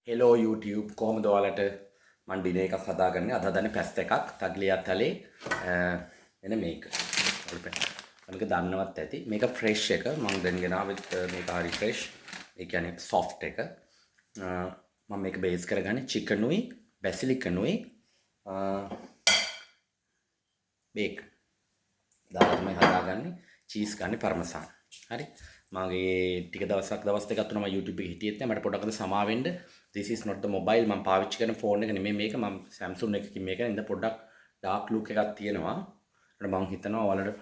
Hello YouTube කොහොමද ඔයාලට මම ඩිලේ එකක් හදාගන්නේ අද හදන්නේ පැස්ට් එකක් තග්ලියක් තලේ එන මේක මේක දන්නවත් ඇති මේක ෆ්‍රෙෂ් එක මම දැන් ගෙනාවෙත් මේක හරි ෆ්‍රෙෂ් ඒ කියන්නේ සොෆ්ට් එක මම මේක බේස් කරගන්නේ චිකන් උයි බැසිලිකන් උයි බේක් දාලා තමයි හදාගන්නේ චීස් ගන්න පර්මසාන් හරි මගේ ටික දවස් දෙකක් තුනම YouTube එකේ හිටියෙත් නෑ මට පොඩ්ඩක් අද සමා වෙන්න this is not the mobile මම පාවිච්චි කරන ෆෝන් එක නෙමෙයි මේක මම Samsung එකකින් මේක ඉඳ පොඩ්ඩක් dark look එකක් තියෙනවා ඒකට මම හිතනවා ඔයාලට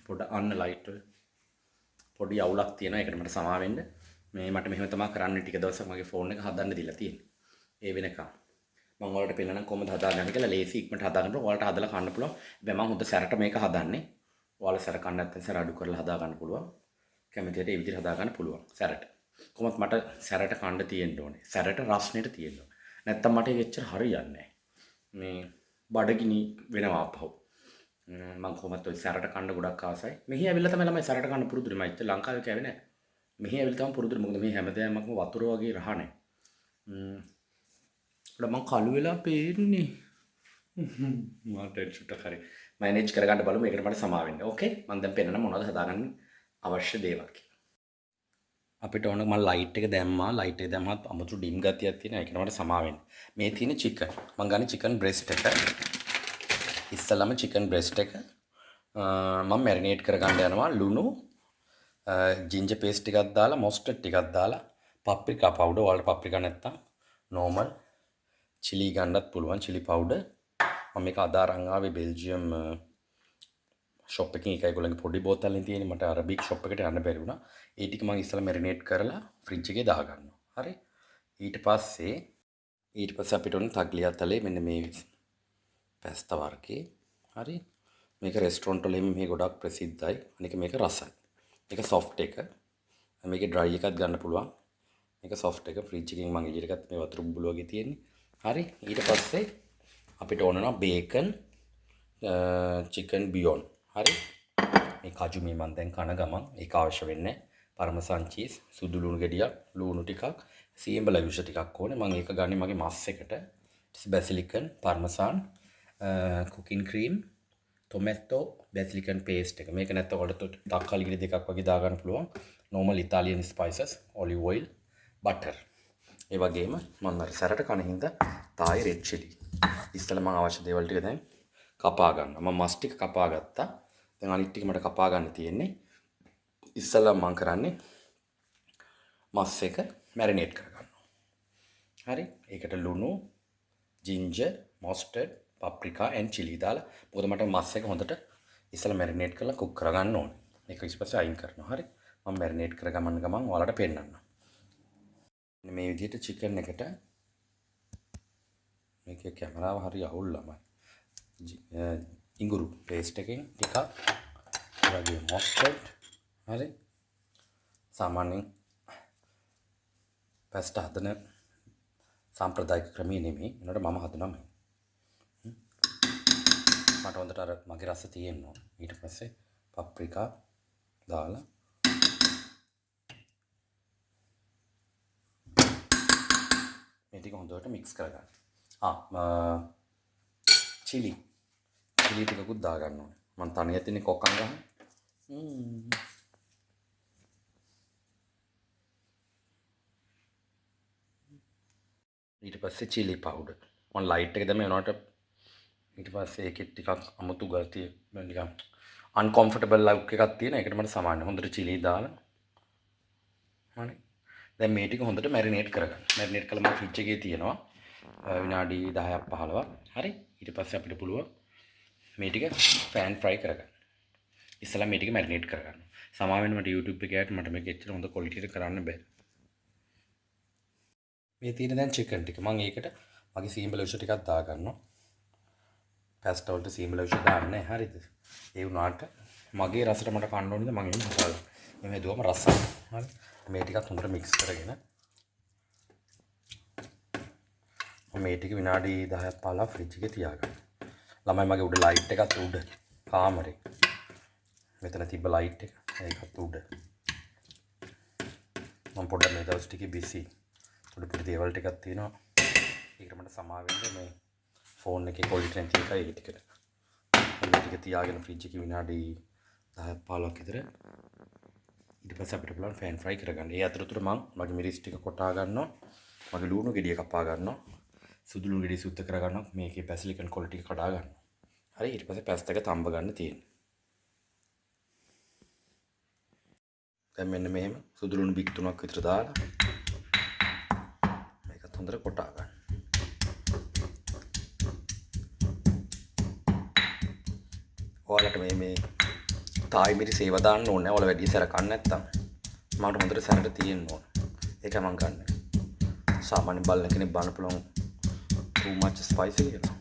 පොඩ්ඩක් අන්න ලයිට් පොඩි අවුලක් තියෙනවා ඒකට මට සමා වෙන්න මේ මට මෙහෙම තමයි කරන්න ටික දවසක් මගේ ෆෝන් එක හදන්න දීලා තියෙන්නේ ඒ වෙනකම් මම ඔයාලට පෙන්නනම් කොහොමද හදාගන්නේ කියලා ලේසි ඉක්මනට හදාගන්න පුළුවන් ඔයාලට හදලා කන්න පුළුවන් හැබැයි මම හොඳ සැරට මේක හදන්නේ ඔයාලා සැර කන්න නැත්නම් සැර අඩු කරලා හදා ගන්න පුළුවන් කැමතියට ඒ විදිහට හදා ගන්න පුළුවන් සැරට කොහොමත් මට සැරට කන්න තියෙන්න ඕනේ සැරට රස්නෙට තියෙන්න ඕනේ නැත්නම් මට ඒක එච්චර හරියන්නේ නැහැ මේ බඩගිනි වෙනවා අපහු මම කොහොමත් ඔය සැරට කන්න ගොඩක් ආසයි මෙහි ඇවිල්ලා තමයි ළමයි සැරට කන්න පුරුදුනේ මම ඉතින් ලංකාවේ කෑවේ නැහැ මෙහි ඇවිල්ලා තමයි පුරුදුනේ මොකද මේ හැමදේමක්ම වතුර වගේ රහනේ මම කළු වෙලා පේන්නේ මට චුට්ටක් හරි මැනේජ් කරගන්න බලමු මේකට මට සමා වෙන්න ඕකේ මම දැන් පෙන්නන මොනවද හදාගන්න අවශ්‍ය දේවල් කියලා අපිට ඕන මම ලයිට් එක දැම්මා ලයිට් එක දැම්මත් අමුතු ඩිම් ගතියක් තියෙන ඒකට මට සමා වෙන්න මේ තියෙන චිකන් මම ගන්න චිකන් බ්‍රෙස්ට් එක ඉස්සලම චිකන් බ්‍රෙස්ට් එක මම මැරිනේට් කරගන්න යනවා ලුණු ජින්ජර් පේස්ට් ටිකක් දාලා මොස්ටඩ් ටිකක් දාලා පප්‍රිකා පවුඩර් ඔයාලට පප්‍රිකා නැත්තම් normal chili ගන්නත් පුළුවන් chili powder මම මේක අද අරන් ආවේ බෙල්ජියම් ෂොප් එකකින් එකයි ඒගොල්ලන්ගේ පොඩි බෝතලෙන් තියෙන මට අර බිග් ෂොප් එකට යන්න බැරි වුණා ඒ ටික මම ඉස්සලා මැරිනේට් කරලා ෆ්‍රිජ් එකේ දා ගන්නවා හරි ඊට පස්සේ අපිට උන් තග්ලියා තලේ මෙන්න මේ පැස්තා වර්ගේ හරි මේක රෙස්ටොරන්ට් වල මේ ගොඩක් ප්‍රසිද්ධයි අනික මේක රසයි මේක සොෆ්ට් එක මේකේ ඩ්‍රයි එකක් ගන්න පුළුවන් මේක සොෆ්ට් එක ෆ්‍රිජ් එකකින් මම එළියට ගත්ත මේ වතුර බුබුල වගේ තියෙන්නේ හරි ඊට පස්සේ අපිට ඕන නම් බේකන් චිකන් බියොන් හරි මේ කජු මේ මම දැන් කන ගමන් ඒක අවශ්‍ය වෙන්නේ පර්මසන් චීස් සුදු ලුණු ගෙඩියක් ලුණු ටිකක් සීඹල යුෂ ටිකක් ඕනේ මම ඒක ගන්නේ මගේ මස් එකට බැසිලිකන් පර්මසන් cooking cream tomato basilican paste එක මේක නැත්නම් ඔයාලට තක්කාලි ගෙඩි දෙකක් වගේ දා ගන්න පුළුවන් normal Italian spices olive oil butter ඒ වගේම මම අර සැරට කන හින්දා Thai red chili ඉස්සෙල්ලා මම අවශ්‍ය දේවල් ටික දැන් කපා ගන්නවා මම මස් ටික කපා ගත්තා දැන් අනිත් ටික මට කපා ගන්න තියෙන්නේ ඉස්සෙල්ලා මම කරන්නේ මස් එක මැරිනේට් කරගන්නවා හරි ඒකට ලුණු ginger mustard paprika and chili දාලා මොකද මට මස් එක හොඳට ඉස්සෙල්ලා මැරිනේට් කරලා කුක් කරගන්න ඕනේ ඒක ඊපස්සේ අයින් කරනවා හරි මම මැරිනේට් කරගමන් ගමන් ඔයාලට පෙන්නන්නම් මේ විදිහට චිකන් එකට මේකේ කැමරාව හරි අවුල් ළමයි ඉඟුරු පේස්ට් එකෙන් ටිකක් ඒ වගේ මොස්ටඩ් හරි සාමාන්‍යයෙන් පැස්ටා හදන සාම්ප්‍රදායික ක්‍රමයේ නෙමෙයි ඒනට මම හදනවා මේ මට හොඳට අර මගේ රස තියෙනවා ඊට පස්සේ පප්‍රිකා දාලා මේ ටික හොඳට මික්ස් කරගන්න. chili ටිකකුත් දා ගන්න ඕනේ. මම තනියෙන් තියෙන කොකන් ගහන. ඊට පස්සේ chili powder. මම ලයිට් එක දැම්මේ උනාට ඊට පස්සේ ඒකෙත් ටිකක් අමුතු ගතිය නිකන් uncomfortable look එකක් තියෙන. ඒකට මට සමානයි. හොඳට chili දාලා. හරි. දැන් මේ ටික හොඳට මැරිනේට් කරගන්න. මැරිනේට් කළා මම ෆ්‍රිජ් එකේ තියෙනවා. විනාඩි 10ක් 15ක්. හරි. ඊට පස්සේ අපිට පුළුවන් මේ ටික ෆෑන් ෆ්‍රයි කරගන්න. ඉස්සලා මේ ටික මැරිනේට් කරගන්න. සමාවෙන්න මට YouTube එකේ ආවට මට මේක එච්චර හොඳ ක්වොලිටි එක කරන්න බෑ. මේ තියෙන දැන් චිකන් ටික. මම ඒකට මගේ සීඹල විෂ ටිකක් දා ගන්නවා. පැස්ටා වලට සීඹල විෂ දාන්නේ හරිද? ඒ වුණාට මගේ රසට මට කන්න ඕනේ මම එහෙම හදාගන්න. මේ දුවම රසයි. හරි. මේ ටිකත් හොඳට මික්ස් කරගෙන මේ ටික විනාඩි 10ක් 15ක් ෆ්‍රිජ් එකේ තියාගන්න. ළමයි මගේ උඩ ලයිට් එකත් උඩ කාමරේ. මෙතන තිබ්බ ලයිට් එක ඒකත් උඩ. මම පොඩ්ඩක් මේ දවස් ටිකේ බිසි. පොඩි දේවල් ටිකක් තියෙනවා. ඒකට මට සමා වෙන්න මේ ෆෝන් එකේ ක්වොලිටි නැති එකයි ඒ ටිකට. මේ ටික තියාගෙන ෆ්‍රිජ් එකේ විනාඩි 10ක් 15ක් විතර ඊට පස්සේ අපිට පුළුවන් ෆෑන් ෆ්‍රයි කරගන්න. ඒ අතරතුර මම මගේ මිරිස් ටික කොටා ගන්නවා. මගේ ලුණු ගෙඩිය කපා ගන්නවා. සුදු ලුණු ගෙඩිය සුද්ධ කර ගන්නවා. මේකේ පැසිලිකන් කොළ ටික කඩා ගන්නවා. හරි ඊට පස්සේ පැස්ට් එක තඹ ගන්න තියෙනවා. දැන් මෙන්න මෙහෙම සුදු ලුණු බික් 3ක් විතර දාලා මේකත් හොඳට කොටා ගන්න. ඔයාලට මේ තායි මිරිස් ඒව දාන්න ඕනේ නැහැ. ඔයාලා වැඩි සැර කන්න නැත්තම් මට හොඳට සැරට තියෙන්න ඕන. ඒකයි මම ගන්න. සාමාන්‍ය බලන කෙනෙක් බාන්න පුළුවන් too much spicy කියලා.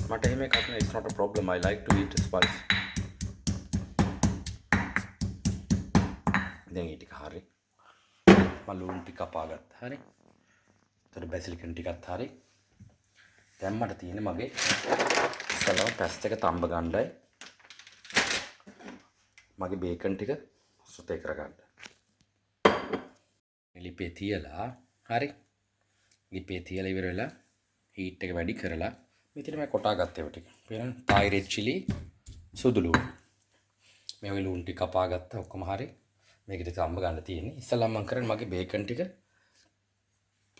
මට එහෙම එකක් නෑ. It's not a problem. I like to eat spicy. දැන් ඊ ටික හරි. මම ලුණු ටික කපා ගත්තා. හරි. ඒතර බැසිලිකන් ටිකත් හරි. දැන් මට තියෙන්නේ මගේ ඉස්සලම පැස්ට් එක තඹ ගන්නයි. මගේ බේකන් ටික සුතේ කරගන්න. ලිපේ තියලා හරි. ලිපේ තියලා ඉවර වෙලා හීට් එක වැඩි කරලා මෙතන මම කොටා ගත්තේ ටික. පේනවද? Thai red chili සුදු ලුණු. මේ වගේ ලුණු ටික කපා ගත්තා ඔක්කොම හරි. මේකට තඹ ගන්න තියෙන්නේ. ඉස්සෙල්ලා මම කරන්නේ මගේ බේකන් ටික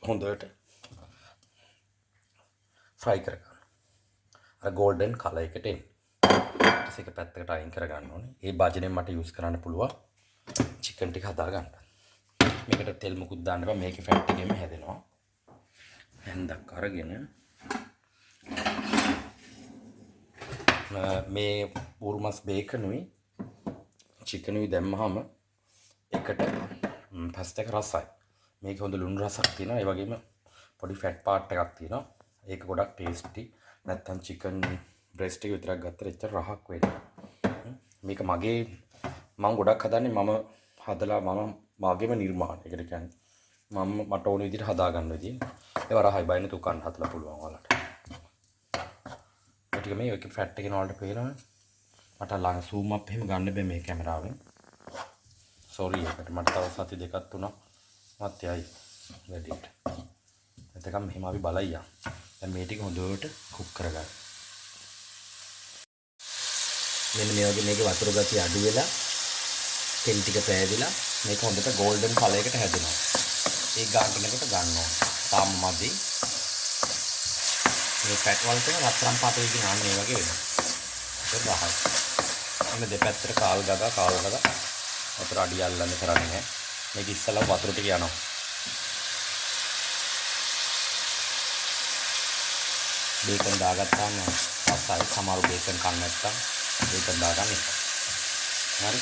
හොඳට ෆ්‍රයි කරගන්න. අර golden color එකට එන්න. ඊට ඒක පැත්තකට අයින් කරගන්න ඕනේ. ඒ භාජනයෙන් මට යූස් කරන්න පුළුවන් චිකන් ටික හදා ගන්න. මේකට තෙල් මුකුත් දාන්න බෑ. මේකේ ෆැට් එකෙම හැදෙනවා. හැන්දක් අරගෙන මේ උරුමස් බේකනුයි චිකනුයි දැම්මහම එකට පැස්ට් එක රසයි. මේක හොඳ ලුණු රසක් තියෙනවා. ඒ වගේම පොඩි ෆැට් පාර්ට් එකක් තියෙනවා. ඒක ගොඩක් ටේස්ටි. නැත්තම් චිකන් බ්‍රෙස්ට් එක විතරක් ගත්තට එච්චර රහක් වෙන්නේ. මේක මගේ මම ගොඩක් හදන්නේ මම හදලා මම මාගේම නිර්මාණ. ඒකට කියන්නේ මම මට ඕන විදිහට හදා ගන්න විදිහ. ඒව රහයි බයින තුකන් හදලා පුළුවන් ඔයාලට. ඒ ටික මේක ෆැට් එකේ වලට පේනවනේ. මට ළඟ zoom up එහෙම ගන්න බෑ මේ කැමරාවෙන්. sorry ඒකට මට තව සති දෙකක් තුනක් මත්යයි වැඩිට. එතකම් මෙහෙම අපි බලයියා. දැන් මේ ටික හොඳට කුක් කරගන්න. මෙන්න මේ වගේ මේකේ වතුර ගතිය අඩු වෙලා තෙල් ටික පෑදිලා මේක හොඳට golden color එකට හැදෙනවා. ඒ ගානකට ගන්න ඕන. තාම මදි. මේ පැට් වලට රත්තරන් පාටේ කියන අන්න ඒ වගේ වෙනවා. ඒක රහයි. එන්න දෙපැත්තට කාල් ගගා වතුර අඩිය අල්ලන්න කරන්නේ නැහැ. මේක ඉස්සලා වතුර ටික යනවා. බේකන් දාගත්තාම අසයි සමහර බේකන් කන්න නැත්තම් බේකන් දාගන්න එක. හරි.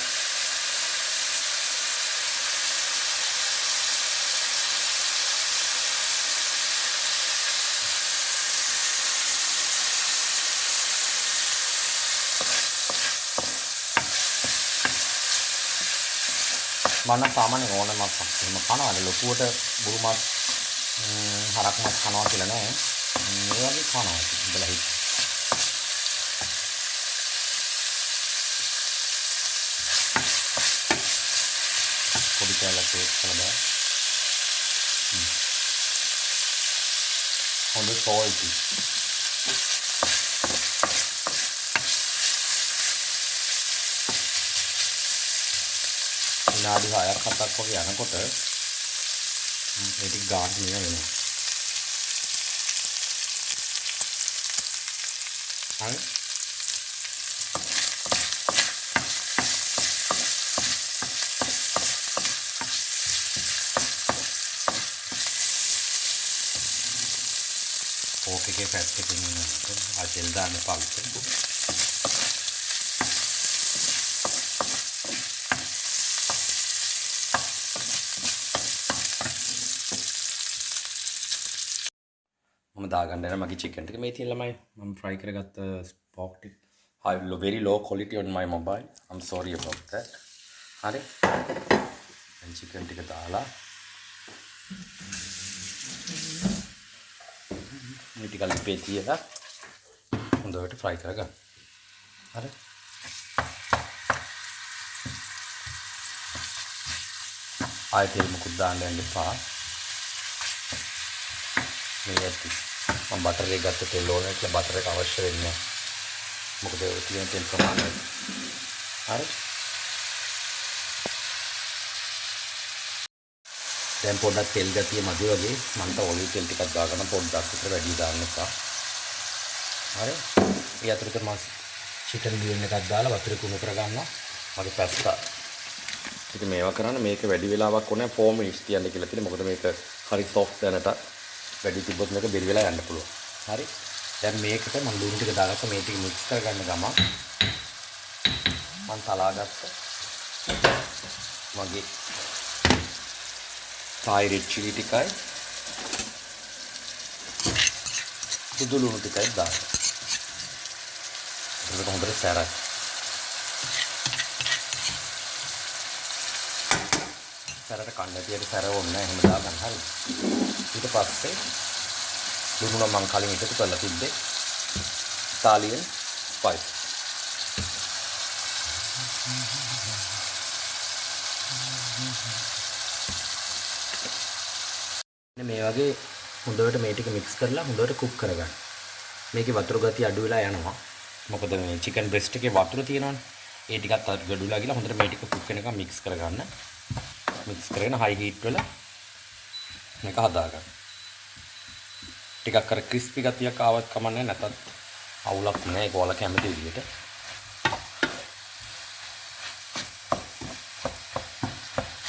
මම සාමාන්‍ය ඕන මස් එහෙම කනවා. ලොකුවට බුරු මස් හරක් මස් කනවා කියලා නෑ. මේ වගේ කනවා ඉතලා හිට. පොඩි කැලක් පේස් කරලා හොඳ සෝල්ටි. විනාඩි 6ක් 7ක් වගේ යනකොට මේ ටික ගාඩ් වෙනවා. හරි. ඕකේ ෆැට් එකකින් ආතෙල් දාන්න පාවිච්චි. මම දාගන්න යන මගේ චිකන් ටික මේ තියෙන ළමයි මම ෆ්‍රයි කරගත්ත ස්පෝක් ටික very low quality on my mobile. I'm sorry about that. හරි. දැන් චිකන් ටික දාලා මේ ටික ලිපේ තියලා හොඳට ෆ්‍රයි කරගන්න. හරි. ආයෙත් මුකුත් දාන්න යන්න එපා. මේ ඇති මම බටර් එක ගත්ත තෙල් ඕන කියලා බටර් එක අවශ්‍ය වෙන්නේ නැහැ. මොකද ඒක තියෙන තෙල් ප්‍රමාණය. හරි. දැන් පොඩ්ඩක් තෙල් ගතිය මදි වගේ මන්ට ඔලිව් තෙල් ටිකක් දාගන්න පොඩ්ඩක් විතර වැඩි දාන්න එපා. හරි. ඒ අතරේ මම චිකන් බියන් එකක් දාලා වතුර කුණු කරගන්නවා. මගේ පැස්තා. ඉතින් මේවා කරන්න මේක වැඩි වෙලාවක් ඕනේ 4 minutes තියන්න කියලා තියෙනවා. මොකද මේක හරි soft දැනට වැඩි තිබ්බොත් මේක බෙරි වෙලා යන්න පුළුවන්. හරි. දැන් මේකට මම ලුණු ටික දාගත්ත මේ ටික මික්ස් කරගන්න ගමන් මම තලාගත්ත මගේ Thai red chili ටිකයි සුදු ලුණු ටිකයි දාන්න. ඒක හොඳට සැරයි. සැරට කන්න තියට සැර ඕනේ නැහැ එහෙම දාගන්න. හරි. ඊට පස්සේ ලුණු මම කලින් එකතු කරලා තිබ්බේ ඉතාලියන් ස්පයිස්. මේ වගේ හොඳට මේ ටික මික්ස් කරලා හොඳට කුක් කරගන්න. මේකේ වතුර ගතිය අඩු වෙලා යනවා. මොකද මේ චිකන් බ්‍රෙස්ට් එකේ වතුර තියෙනවනේ. ඒ ටිකත් අඩුලා ගිහලා හොඳට මේ ටික කුක් වෙනකම් මික්ස් කරගන්න. මික්ස් කරගෙන හයි හීට් වල මේක හදාගන්න. ටිකක් අර ක්‍රිස්පි ගතියක් ආවත් කමන්නේ නැතත් අවුලක් නෑ. ඒක ඔයාලා කැමති විදිහට.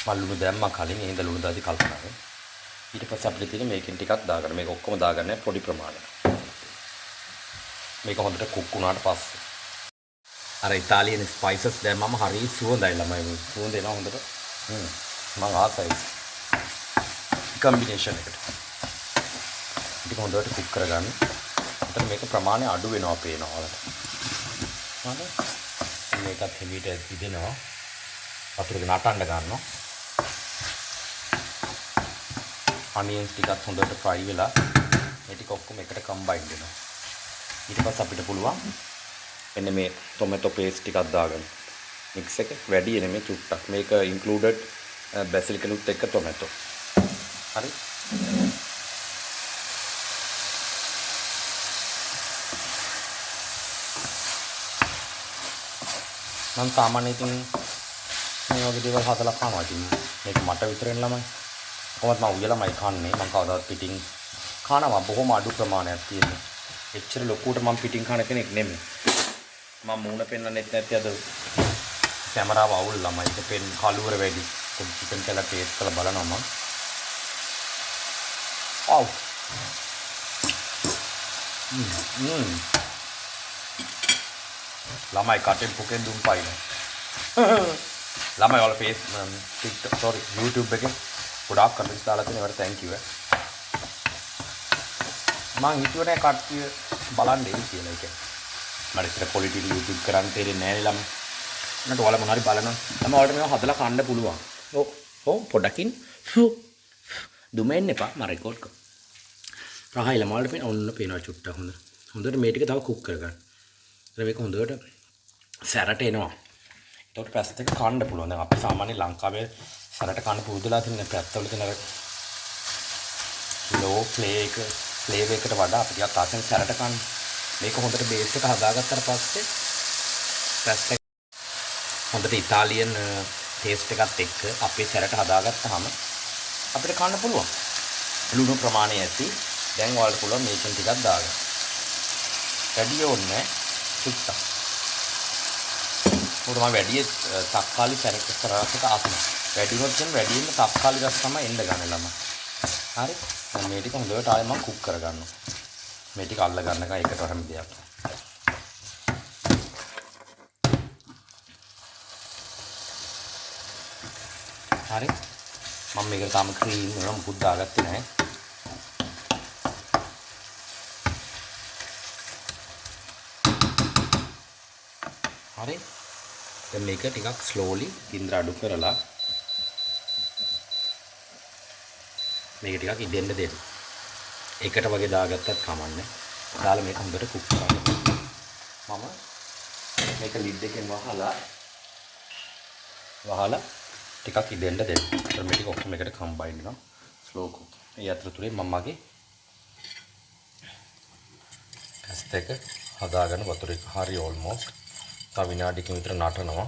මල් ලුණු දැම්මා කලින්. එහෙනම් ලුණු දාදි කල්පනා කරන්න. ඊට පස්සේ අපිට තියෙන්නේ මේකෙන් ටිකක් දාගන්න. මේක ඔක්කොම දාගන්න පොඩි ප්‍රමාණයක්. මේක හොඳට කුක් වුණාට පස්සේ අර ඉතාලියන් ස්පයිසස් දැම්මම හරි සුවඳයි ළමයි. සුවඳ එනවා හොඳට. මම ආසයි. කම්බිනේෂන් එකට. ටික හොඳට කුක් කරගන්න. එතන මේක ප්‍රමාණය අඩු වෙනවා පේනවා ඔයාලට. හරි. මේකත් හිමීට ඉදෙනවා. වතුරේ නටන්න ගන්නවා. අනියන්ස් ටිකත් හොඳට ෆ්‍රයි වෙලා මේ ටික ඔක්කොම එකට කම්බයින් වෙනවා. ඊට පස්සේ අපිට පුළුවන් එන්න මේ ටොමැටෝ පේස්ට් ටිකක් දාගන්න. මික්ස් එක වැඩි නෙමෙයි චුට්ටක්. මේක ඉන්ක්ලූඩඩ් බැසිලිකලුත් එක්ක ටොමැටෝ. හරි. මම සාමාන්‍යයෙන් ඉතින් මේ වගේ දේවල් හදලා කනවා. ඉතින් මේක මට විතරෙන් ළමයි. කොහොමද මම උයලාමයි කන්නේ. මම කවදාවත් පිටින් කනවා බොහොම අඩු ප්‍රමාණයක් තියෙනවා. එච්චර ලොකුවට මම පිටින් කන කෙනෙක් නෙමෙයි. මම මූණ පෙන්වන්නෙත් නැති අද කැමරාව අවුල් ළමයි. ඒක පෙන් කලුවර වැඩි. චිකන් කියලා ටේස්ට් කරලා බලනවා මම. ආව්. ළමයි කටෙන් පුකෙන් දුම් පයින්. ළමයි වල ෆේස් TikTok sorry YouTube එකේ ගොඩාක් කන්ටෙන්ට්ස් දාලා තියෙනවා. ඒවට thank you. මං හිතුවේ නෑ කට්ටිය බලන්නේ කියලා. ඒක මට ඉතින් පොලිටිකල් YouTube කරන් තේරෙන්නේ නෑ ළම. නේද ඔයාලා මොනවාරි බලනවා. ළම ඔයාලට මේව හදලා කන්න පුළුවන්. ඔව් පොඩකින් දුමෙන්න එපා මම රෙකෝඩ් කරා. රහයි ළම ඔයාලට පේන ඔන්න පේනවා චුට්ටක් හොඳ. හොඳට මේ ටික තව කුක් කරගන්න. ඊට මේක හොඳට සැරට එනවා. ඒකට පැස්ත් එක කන්න පුළුවන්. දැන් අපි සාමාන්‍ය ලංකාවේ සැරට කන්න පුරුදුලා තියෙන පැත්තවල තියෙන අර ලෝ ෆ්ලේවර් එකට වඩා අපි ටිකක් ආසෙන් සැරට කන්න. මේක හොඳට බේස් එක හදාගත්තට පස්සේ පැස්ත් එක හොඳට ඉතාලියන් ටේස්ට් එකත් එක්ක අපේ සැරට හදාගත්තාම අපිට කන්න පුළුවන්. ලුණු ප්‍රමාණය ඇති. දැන් ඔයාලට පුළුවන් මේකෙන් ටිකක් දාගන්න. වැඩි ඕනේ චුට්ටක්. මොකද මම වැඩි තක්කාලි සැරට කරාකට ආසන. වැඩි වුණොත් දැන් වැඩියෙන්ම තක්කාලි රස තමයි එන්න ගන්න ළම. හරි. දැන් මේ ටික හොඳට ආයෙ මම කුක් කරගන්නවා. මේ ටික අල්ල ගන්නකම් එකට වරම දෙයක්. හරි. මම මේකට තාම ක්‍රීම් වල මුකුත් දාගත්තේ නැහැ. හරි. දැන් මේක ටිකක් ස්ලෝලි ගින්දර අඩු කරලා මේක ටිකක් ඉදෙන්න දෙන්න. එකට වගේ දාගත්තත් කමන්නේ. දාලා මේක හොඳට කුක් කරන්න. මම මේක ලිඩ් එකෙන් වහලා ටිකක් ඉදෙන්න දෙන්න. ඊට මේ ටික ඔක්කොම එකට කම්බයින් වෙනවා. Slow cook. ඒ අතරතුරේ මම මගේ පැස්ත එක හදාගෙන වතුර එක හරි ඕල්මෝස්ට් තව විනාඩියකින් විතර නටනවා.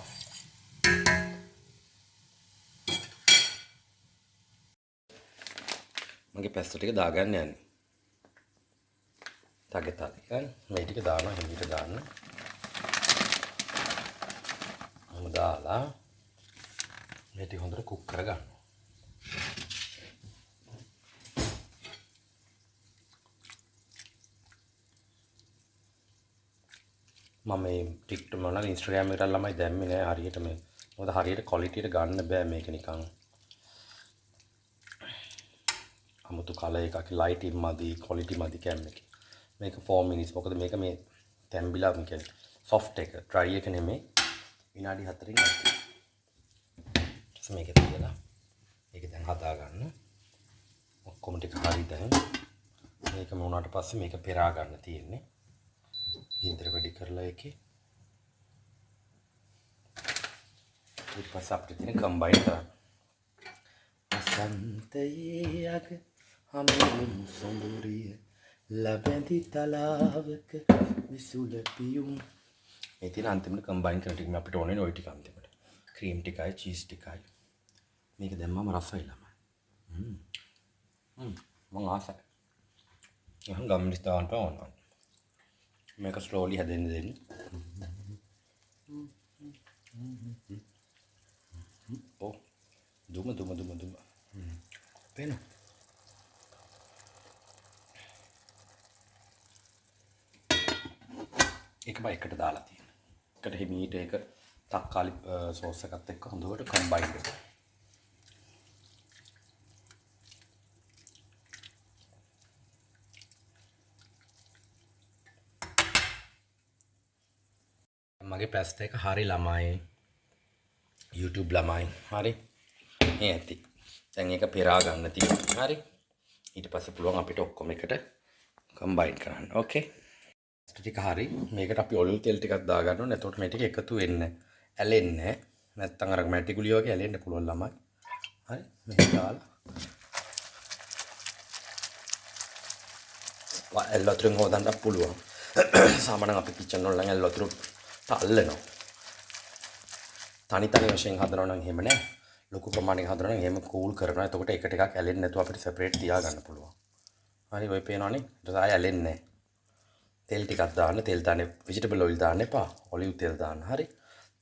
මගේ පැස්ත ටික දාගන්න යන්නේ. තගේ මේ ටික දානවා හිමීට දාන්න. මම දාලා මේ ටික හොඳට කුක් කරගන්නවා. මම මේ TikTok වල Instagram එකට ළමයි දැම්මේ නෑ හරියට මේ. මොකද හරියට quality එක ගන්න බෑ මේක නිකන්. 아무තු කලර් එකක් lighting මදි quality මදි කැම් එක. මේක 4 minutes. මොකද මේක මේ තැම්බිලා මේ කියන්නේ soft එක dry එක නෙමෙයි. විනාඩි 4කින් නැති. මේක තියලා මේක දැන් හදා ගන්න. ඔක්කොම ටික හරි දැන්. මේක මොනාට පස්සේ මේක පෙරා ගන්න තියෙන්නේ. ගින්දර වැඩි කරලා එකේ ඊට පස්සේ අපිට තියෙන කම්බයින් කරන්න. වසන්තයේ අග හමුවුම් සොඳුරිය ලැබෙඳි තලාවක විසුල පියුම්. මේ තියෙන අන්තිමට කම්බයින් කරන ටික අපිට ඕනේ ඔය ටික අන්තිමට. ක්‍රීම් ටිකයි චීස් ටිකයි. මේක දැම්මම රසයි ළමයි. මම ආසයි. යහන් ගම්මිස් දාන්න ඕන. මේක ස්ලෝලි හැදෙන්න දෙන්න. ඔව්. දුම. පේනවා. එක බයිකට දාලා තියෙනවා. එකට හිමීට ඒක තක්කාලි සෝස් එකත් එක්ක හොඳට කම්බයින් කරනවා. මගේ පැස්ත එක හරි ළමයි. YouTube ළමයි. හරි. මේ ඇති. දැන් ඒක පෙරා ගන්න තියෙනවා. හරි. ඊට පස්සේ පුළුවන් අපිට ඔක්කොම එකට කම්බයින් කරන්න. ඕකේ. ටික හරි. මේකට අපි ඔලිව් තෙල් ටිකක් දා ගන්න ඕනේ. එතකොට මේ ටික එකතු වෙන්නේ ඇලෙන්නේ නැත්තම් අර මැටි ගුලිය වගේ ඇලෙන්න පුළුවන් ළමයි. හරි. මේක දාලා ඇල් වතුරෙන් හොදන්න පුළුවන්. සාමාන්‍යයෙන් අපි කිචන් වල නම් ඇල් වතුර තල්ලනවා. තනි වශයෙන් හදනවා නම් එහෙම නෑ. ලොකු ප්‍රමාණයක හදනවා නම් එහෙම කූල් කරනවා. එතකොට එක ටිකක් ඇලෙන්නේ නැතුව අපිට සෙපරේට් තියා ගන්න පුළුවන්. හරි ඔය පේනවනේ. ඊට ආයෙ ඇලෙන්නේ නෑ. තෙල් ටිකක් දාන්න. තෙල් දාන්නේ vegetable oil දාන්න එපා. ඔලිව් තෙල් දාන්න. හරි.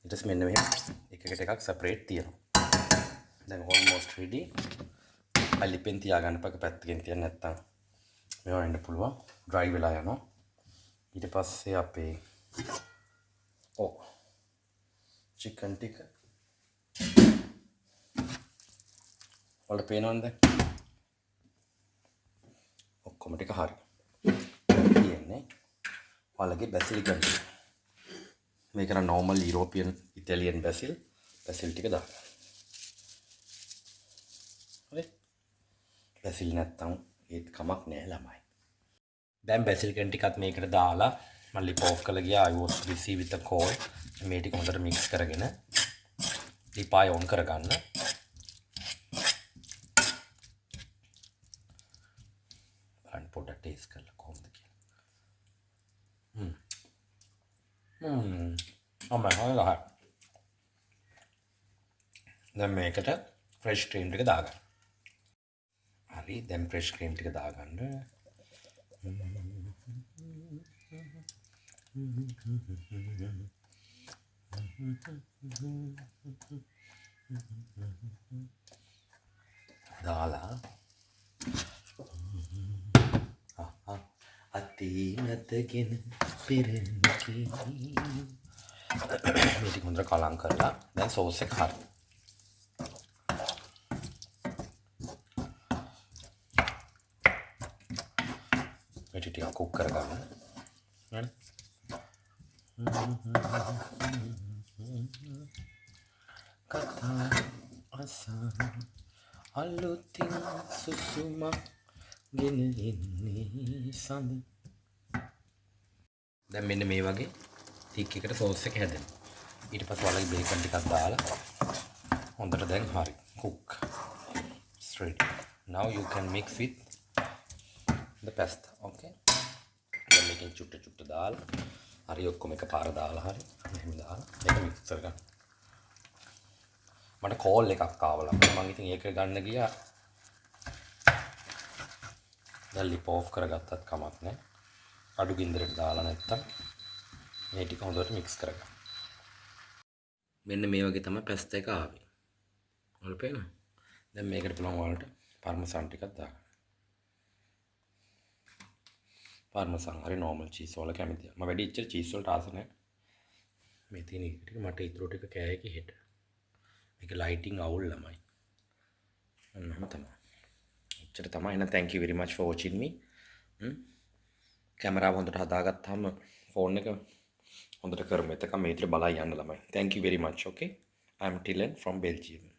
ඊට පස්සේ මෙන්න මෙහෙම එකකට එකක් සෙපරේට් තියනවා. දැන් almost ready. අලිපෙන් තියා ගන්න පක පැත්තකින් තියන්න නැත්තම් මේවා වෙන්න පුළුවන්. dry වෙලා යනවා. ඊට පස්සේ අපේ chicken ටික වලට පේනවද? ඔක්කොම ටික හරි. තියෙන්නේ ඔයාලගේ බැසිලිකම් ටික. මේක නම් normal European Italian basil ටික දාන්න. හරි. basil නැත්තම් ඒත් කමක් නෑ ළමයි. දැන් බැසිලිකම් ටිකත් මේකට දාලා මම ලිප් ඔෆ් කරලා ගියා. I was busy with the call. මේ ටික හොඳට මික්ස් කරගෙන ලිප් ආය ඔන් කරගන්න. බලන්න පොඩ්ඩක් ටේස්ට් කරලා කොහොමද කියලා. අම්මා දැන් මේකට ෆ්‍රෙෂ් ක්‍රීම් ටික දාගන්න. හරි දැන් ෆ්‍රෙෂ් ක්‍රීම් ටික දාගන්න. දාලා අතීනතගෙන පිරෙන්නකි. මේ ටික හොඳට කලං කරලා දැන් සෝස් එක හරි. මේ ටික කුක් කරගන්න. හරි. කතා අසන් අලුතින් සුසුමක් ගෙන ඉන්නේ සඳ. දැන් මෙන්න මේ වගේ ටික් එකට සෝස් එක හැදෙනවා. ඊට පස්සේ ඔයාලගේ බේකන් ටිකක් දාලා හොඳට දැන් හරි cook straight. Now you can mix with the pasta. Okay. දැන් මේකෙන් චුට්ට දාලා හරි ඔක්කොම එකපාර දාලා හරි මෙහෙම දාලා මේක මික්ස් කරගන්න. මට කෝල් එකක් ආවලා මම ඉතින් ඒක ගන්න ගියා. දැන් ලිප් ඔෆ් කරගත්තත් කමක් නැහැ. අඩු ගින්දරට දාලා නැත්තම් මේ ටික හොඳට මික්ස් කරගන්න. මෙන්න මේ වගේ තමයි පැස්තා එක ආවේ. ඔයාලා පේනවද? දැන් මේකට පුළුවන් ඔයාලට පාර්මසන් ටිකක් දාගන්න. පාර්මසන් හරි නෝමල් චීස් වල කැමතියි. මම වැඩි ඉච්චර චීස් වලට ආස නැහැ. මේ තියෙන ටික මට ඊටු ටික කෑයක හෙට. මේක ලයිටිං අවුල් ළමයි. ඔන්නම තමයි. එච්චර තමයි. එහෙනම් thank you very much for watching me. කැමරාව හොඳට හදාගත්තාම ෆෝන් එක හොඳට කරමු. එතකම් මේ විතර බලයි යන්න ළමයි. Thank you very much. Okay. I am Tilen from Belgium.